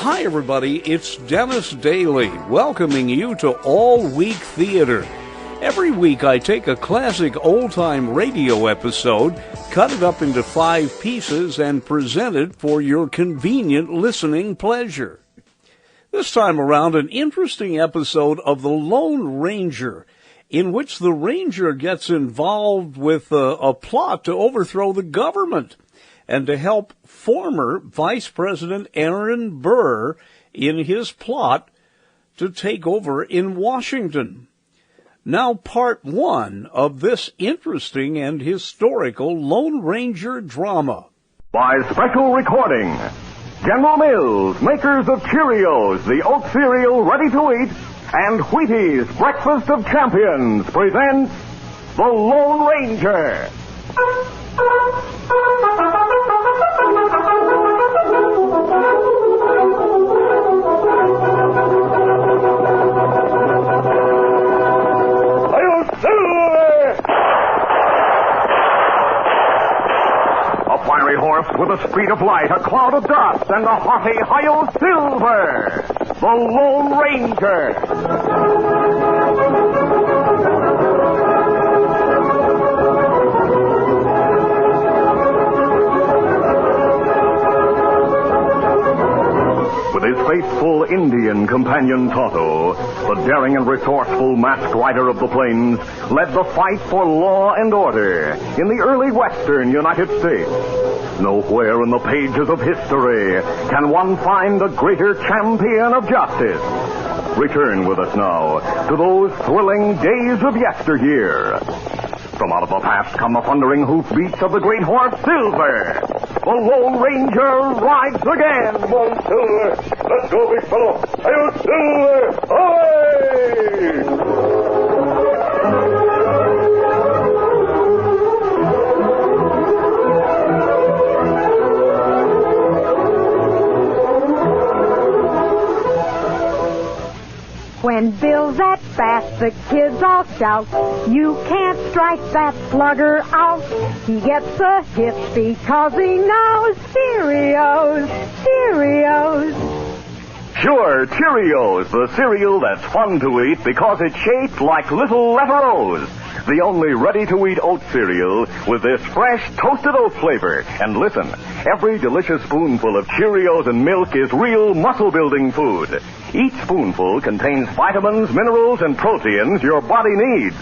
Hi, everybody. It's Dennis Daly, welcoming you to All Week Theater. Every week I take a classic old-time radio episode, cut it up into 5 pieces, and present it for your convenient listening pleasure. This time around, an interesting episode of The Lone Ranger, in which the Ranger gets involved with a plot to overthrow the government and to help former Vice President Aaron Burr in his plot to take over in Washington. Now, part 1 of this interesting and historical Lone Ranger drama. By special recording, General Mills, makers of Cheerios, the oat cereal ready to eat, and Wheaties, breakfast of champions, presents The Lone Ranger. A fiery horse with the speed of light, a cloud of dust, and a haughty Hi-Yo Silver, the Lone Ranger. With his faithful Indian companion Tonto, the daring and resourceful masked rider of the plains led the fight for law and order in the early western United States. Nowhere in the pages of history can one find a greater champion of justice. Return with us now to those thrilling days of yesteryear. From out of the past come the thundering hoofbeats of the great horse Silver. The Lone Ranger rides again. Come on, Silver. Let's go, big fellow. Hi-Yo, Silver. Away! When Bill's at bat, the kids all shout, "You can't strike that slugger out." He gets a hit because he knows Cheerios, Cheerios. Sure, Cheerios, the cereal that's fun to eat because it's shaped like little letter O's. The only ready-to-eat oat cereal with this fresh toasted oat flavor. And listen, every delicious spoonful of Cheerios and milk is real muscle-building food. Each spoonful contains vitamins, minerals, and proteins your body needs.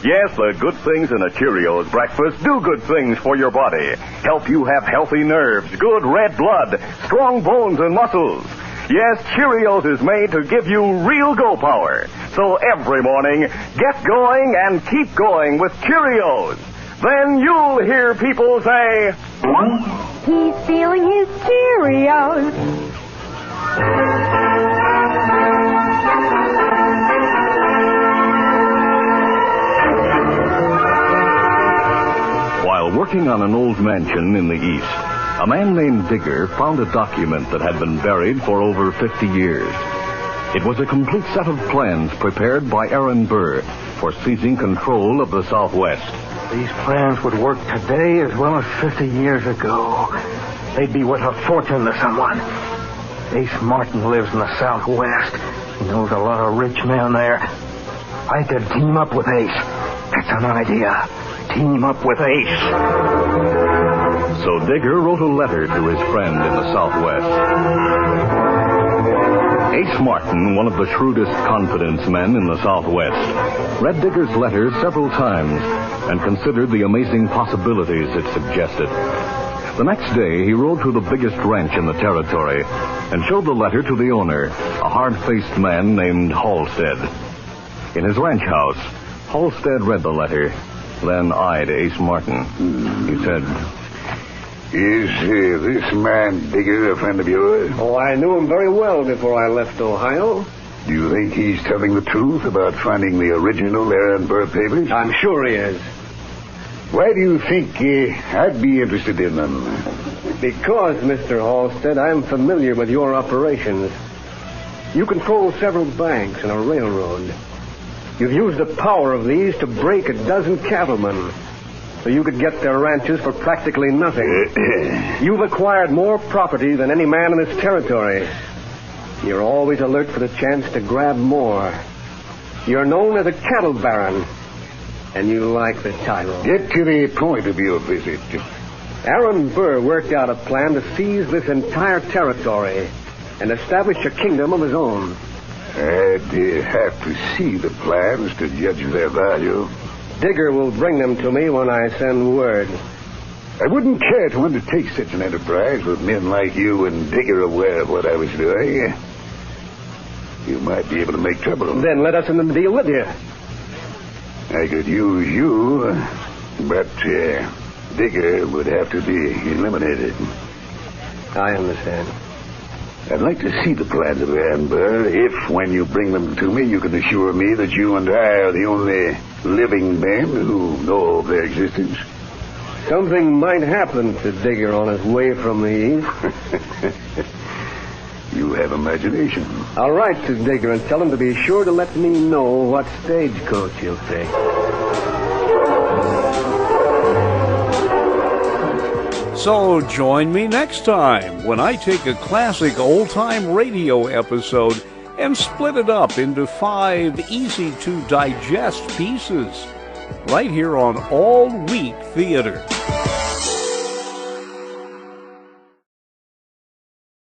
Yes, the good things in a Cheerios breakfast do good things for your body. Help you have healthy nerves, good red blood, strong bones and muscles. Yes, Cheerios is made to give you real go power. So every morning, get going and keep going with Cheerios. Then you'll hear people say, "He's feeling his Cheerios." While working on an old mansion in the East, a man named Digger found a document that had been buried for over 50 years. It was a complete set of plans prepared by Aaron Burr for seizing control of the Southwest. These plans would work today as well as 50 years ago. They'd be worth a fortune to someone. Ace Martin lives in the Southwest. He knows a lot of rich men there. I could team up with Ace. That's an idea. Team up with Ace. So Digger wrote a letter to his friend in the Southwest. Ace Martin, one of the shrewdest confidence men in the Southwest, read Digger's letter several times and considered the amazing possibilities it suggested. The next day, he rode to the biggest ranch in the territory and showed the letter to the owner, a hard-faced man named Halstead. In his ranch house, Halstead read the letter, then eyed Ace Martin. He said, "Is this man Digger a friend of yours?" Oh, I knew him very well before I left Ohio. Do you think he's telling the truth about finding the original Aaron Burr papers? I'm sure he is. Why do you think I'd be interested in them? Because, Mr. Halstead, I'm familiar with your operations. You control several banks and a railroad. You've used the power of these to break a dozen cattlemen so you could get their ranches for practically nothing. You've acquired more property than any man in this territory. You're always alert for the chance to grab more. You're known as a cattle baron, and you like the title. Get to the point of your visit. Aaron Burr worked out a plan to seize this entire territory and establish a kingdom of his own. I'd have to see the plans to judge their value. Digger will bring them to me when I send word. I wouldn't care to undertake such an enterprise with men like you and Digger aware of what I was doing. You might be able to make trouble. Then let us in the deal with you. I could use you, but Digger would have to be eliminated. I understand. I'd like to see the plans of Aaron Burr, if, when you bring them to me, you can assure me that you and I are the only living men who know of their existence. Something might happen to Digger on his way from the east. You have imagination. I'll write to Digger and tell him to be sure to let me know what stagecoach he'll take. So join me next time when I take a classic old-time radio episode and split it up into 5 easy-to-digest pieces, right here on All Week Theater.